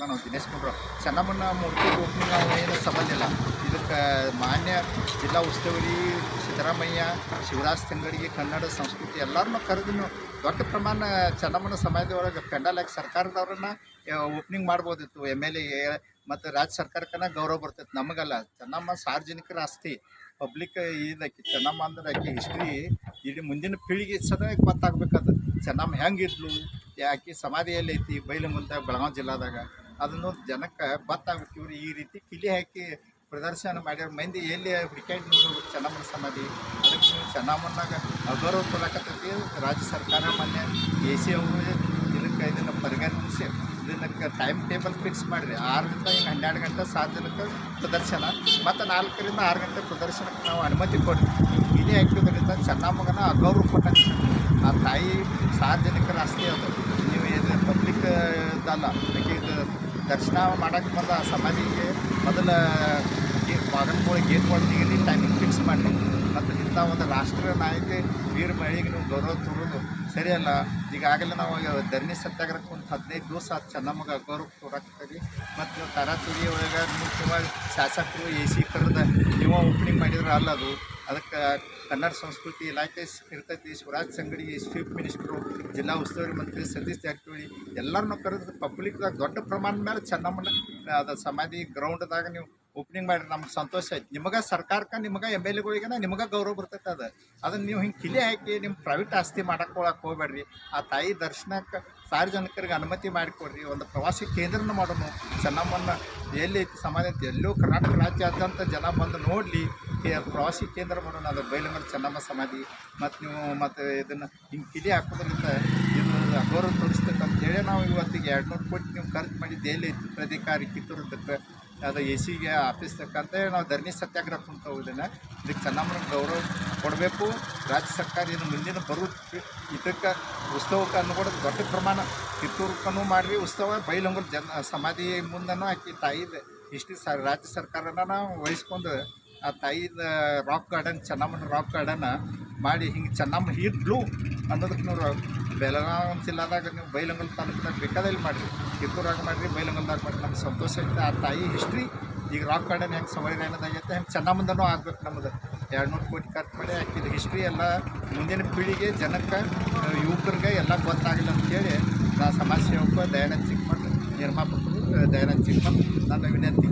ಅದ ನಾವು ದಿನೇಶ್ ಗುಂಡ್ರಾವ್ ಚೆನ್ನಮ್ಮನ ಮೂರ್ತಿ ಓಪನಿಂಗ್ ನಾವು ಏನು ಸಬಂಧಿಲ್ಲ. ಇದಕ್ಕೆ ಮಾನ್ಯ ಜಿಲ್ಲಾ ಉಸ್ತುವಾರಿ ಸಿದ್ದರಾಮಯ್ಯ, ಶಿವರಾಜ್ ತಂಗಡಿಗೆ, ಕನ್ನಡ ಸಂಸ್ಕೃತಿ ಎಲ್ಲರನ್ನೂ ಕರೆದು ದೊಡ್ಡ ಪ್ರಮಾಣ ಚೆನ್ನಮ್ಮನ ಸಮಾಜದೊಳಗೆ ಪೆಂಡಲ್ ಹಾಕಿ ಸರ್ಕಾರದವ್ರನ್ನ ಓಪನಿಂಗ್ ಮಾಡ್ಬೋದಿತ್ತು. MLA ಮತ್ತು ರಾಜ್ಯ ಸರ್ಕಾರಕ್ಕನ ಗೌರವ ಬರ್ತೈತೆ, ನಮಗಲ್ಲ. ಚೆನ್ನಮ್ಮ ಸಾರ್ವಜನಿಕರ ಆಸ್ತಿ, ಪಬ್ಲಿಕ್ ಇದಕ್ಕೆ. ಚೆನ್ನಮ್ಮ ಅಂದ್ರೆ ಆಕೆ ಹಿಸ್ಟ್ರಿ ಇಡೀ ಮುಂದಿನ ಪೀಳಿಗೆ ಸದ ಗೊತ್ತಾಗಬೇಕದು. ಚೆನ್ನಮ್ಮ ಹೆಂಗಿದ್ಲು, ಆಕೆ ಸಮಾಧಿಯಲ್ಲಿ ಐತಿ ಬೈಲಹೊಂಗಲದಾಗ, ಬೆಳಗಾವಿ ಜಿಲ್ಲಾದಾಗ, ಅದನ್ನು ಜನಕ್ಕೆ ಗೊತ್ತಾಗಬೇಕು. ಇವರು ಈ ರೀತಿ ಕಿಲಿ ಹಾಕಿ ಪ್ರದರ್ಶನ ಮಾಡ್ಯಾರ. ಮಂದಿ ಎಲ್ಲಿ ಹುಡುಕಾಡಿ ನೋಡ್ಬೇಕು ಚೆನ್ನಮ್ಮನ ಸಮಾಧಿ. ಅದಕ್ಕೆ ನೀವು ಚೆನ್ನಮ್ಮನಾಗ ಅಗೌರವ ಕೊಡಕತ್ತೈತಿ ರಾಜ್ಯ ಸರ್ಕಾರ. ಮೊನ್ನೆ AC ಅವರು ಇದನ್ನು ಪರಿಗಣಿಸಿ ಇದಕ್ಕೆ ಟೈಮ್ ಟೇಬಲ್ ಫಿಕ್ಸ್ ಮಾಡಿರಿ. 6ರಿಂದ ಈಗ 12 ಗಂಟೆ ಸಾರ್ವಜನಿಕ ಪ್ರದರ್ಶನ ಮತ್ತು 4ರಿಂದ 6 ಗಂಟೆ ಪ್ರದರ್ಶನಕ್ಕೆ ನಾವು ಅನುಮತಿ ಕೊಡ್ರಿ. ಇದೇ ಹಾಕಿದ್ರಿಂದ ಚೆನ್ನಮ್ಮಗನ ಅಗೌರವ ಕೊಟ್ಟಂಗೆ. ಆ ತಾಯಿ ಸಾರ್ವಜನಿಕರ ಆಸ್ತಿ ಅದು. ನೀವು ಇದು ಪಬ್ಲಿಕ್ ಇದಲ್ಲ. ಇದು ದರ್ಶನ ಮಾಡೋಕ್ಕೆ ಬಂದ ಆ ಸಮಾಧಿಗೆ ಮೊದಲ ಬಾಗನಗಳು ಗೇಟ್ಗಳಿಗೆ ಟೈಮಿಂಗ್ ಫಿಕ್ಸ್ ಮಾಡಿ. ಮತ್ತು ಇಂಥ ಒಂದು ರಾಷ್ಟ್ರೀಯ ನಾಯಕ ವೀರ ಮಹಿಳೆಗೆ ನೀವು ಗೌರವ ತೋರೋದು ಸರಿಯಲ್ಲ. ಈಗಾಗಲೇ ನಾವು ಧರಣಿ ಸತ್ಯಾಗ್ರಹಕ್ಕೆ ಒಂದು 15 ದಿವಸ ಚೆನ್ನಮ್ಮಗೆ ಗೌರವ ತೋರಾಕ್ತೀವಿ. ಮತ್ತು ನೀವು ತರಾತುರಿ ಒಳಗೆ ನೀವು ಶಾಸಕರು AC ಕರೆದ ನೀವು ಓಪನಿಂಗ್ ಮಾಡಿದ್ರೆ ಅಲ್ಲದು. ಅದಕ್ಕೆ ಕನ್ನಡ ಸಂಸ್ಕೃತಿ ಇಲಾಖೆ ಇರ್ತೈತಿ. ಶಿವರಾಜ್ ತಂಗಡಿಗೆ ಚೀಫ್ ಮಿನಿಸ್ಟ್ರು, ಜಿಲ್ಲಾ ಉಸ್ತುವಾರಿ ಮಂತ್ರಿ ಸತೀಶ್ ಜಾರಕಿಹೊಳಿ ಎಲ್ಲರನ್ನೂ ಕರೆದು ಪಬ್ಲಿಕ್ದಾಗ ದೊಡ್ಡ ಪ್ರಮಾಣದ ಮೇಲೆ ಚೆನ್ನಮ್ಮನ ಅದು ಸಮಾಧಿ ಗ್ರೌಂಡ್ದಾಗ ನೀವು ಓಪನಿಂಗ್ ಮಾಡಿರಿ. ನಮ್ಗೆ ಸಂತೋಷ ಐತಿ. ನಿಮಗೆ ಸರ್ಕಾರಕ್ಕೆ, ನಿಮಗೆ MLAಗಳಿಗೆನ ನಿಮಗೆ ಗೌರವ ಬರ್ತೈತೆ. ಅದನ್ನು ನೀವು ಹಿಂಗೆ ಕಿಲಿ ಹಾಕಿ ನಿಮ್ಮ ಪ್ರೈವೇಟ್ ಆಸ್ತಿ ಮಾಡಕ್ಕೆ ಹೋಗ್ಬೇಡ್ರಿ. ಆ ತಾಯಿ ದರ್ಶನಕ್ಕೆ ಸಾರ್ವಜನಿಕರಿಗೆ ಅನುಮತಿ ಮಾಡಿಕೊಡ್ರಿ. ಒಂದು ಪ್ರವಾಸಿ ಕೇಂದ್ರನ ಮಾಡೋಣ. ಚೆನ್ನಮ್ಮನ ಎಲ್ಲಿ ಐತಿ ಸಮಾಧಿ ಐತಿ, ಎಲ್ಲೋ ಕರ್ನಾಟಕ ರಾಜ್ಯಾದ್ಯಂತ ಜನ ಬಂದು ನೋಡಲಿ. ಪ್ರವಾಸಿ ಕೇಂದ್ರ ಮಾಡೋಣ. ಅದು ಬೈಲಹೊಂಗಲ ಚೆನ್ನಮ್ಮ ಸಮಾಧಿ. ಮತ್ತು ನೀವು ಮತ್ತು ಇದನ್ನು ಹಿಂಗೆ ಕಿಲಿ ಹಾಕೋದ್ರಿಂದ ಇದು ಅಗೌರವ ತೋರಿಸ್ತೈತೆ ಅಂತೇಳಿ ನಾವು ಇವತ್ತಿಗೆ 200 ಕೋಟಿ ನೀವು ಖರ್ಚು ಮಾಡಿದ್ದು ಎಲ್ಲಿ ಐತಿ ಪ್ರಾಧಿಕಾರಿ ಕಿತ್ತೂರದಕ್ಕೆ, ಅದು ACಗೆ ಆಫೀಸ್ ತಕ್ಕಂತೆ ನಾವು ಧರಣಿ ಸತ್ಯಾಗ್ರಹ ಕುಂತ ಹೋಗೋದನ್ನು. ಇದಕ್ಕೆ ಚೆನ್ನಮ್ಮನ ಗೌರವ ಕೊಡಬೇಕು ರಾಜ್ಯ ಸರ್ಕಾರ. ಇನ್ನು ಮುಂದಿನ ಇದಕ್ಕೆ ಉತ್ಸವಕ್ಕೆ ಅನ್ಕೊಡೋದು ದೊಡ್ಡ ಪ್ರಮಾಣ. ಕಿತ್ತೂರಕ್ಕೂ ಮಾಡಿರಿ ಉತ್ಸವ, ಬೈಲಹೊಂಗಲ ಸಮಾಧಿ ಮುಂದೂ ಆಕಿ ತಾಯಿದ ಇಷ್ಟು ರಾಜ್ಯ ಸರ್ಕಾರನ ನಾವು ವಹಿಸ್ಕೊಂಡು ಆ ತಾಯಿದ ರಾಕ್ ಗಾರ್ಡನ್, ಚೆನ್ನಮ್ಮನ ರಾಕ್ ಗಾರ್ಡನ್ನ ಮಾಡಿ ಹಿಂಗೆ ಚೆನ್ನಮ್ಮ ಇದ್ಲು ಅನ್ನೋದಕ್ಕೆ ನೀವು ಬೆಳಗಾವಿ ಜಿಲ್ಲಾದಾಗ ನೀವು ಬೈಲಹೊಂಗಲ ತಾಲೂಕಿನಾಗ ಬೇಕಾದಲ್ಲಿ ಮಾಡಿರಿ, ಕಿತ್ತೂರಾಗ ಮಾಡಿರಿ, ಬೈಲಹೊಂಗಲದಾಗ ಮಾಡಿರಿ. ನಮ್ಗೆ ಸಂತೋಷ ಐತೆ. ಆ ತಾಯಿ ಹಿಸ್ಟ್ರಿ ಈಗ ರಾಕ್ ಗಾರ್ಡನ್ ಹೆಂಗೆ ಸಂವಿಧಾನದಾಗೈತೆ ಹೆಂಗೆ ಚೆನ್ನಮ್ಮಂದನೂ ಆಗ್ಬೇಕು. ನಮ್ಮದು 200 ಕೋಟಿ ಖರ್ಚು ಮಾಡಿ ಹಾಕಿದ ಹಿಸ್ಟ್ರಿ ಎಲ್ಲ ಮುಂದಿನ ಪೀಳಿಗೆ ಜನಕ್ಕೆ, ಯುವಕರಿಗೆ ಎಲ್ಲ ಗೊತ್ತಾಗಲಿಲ್ಲ ಅಂತೇಳಿ ನಾ ಸಮಾಜ ಸೇವಕ ದಯಾನಂದ ಚಿಕ್ಕಮಠ, ನಿರ್ಮಾಪಕರು ದಯಾನಂದ ಚಿಕ್ಕಮಠ ನನ್ನ ವಿನಂತಿ.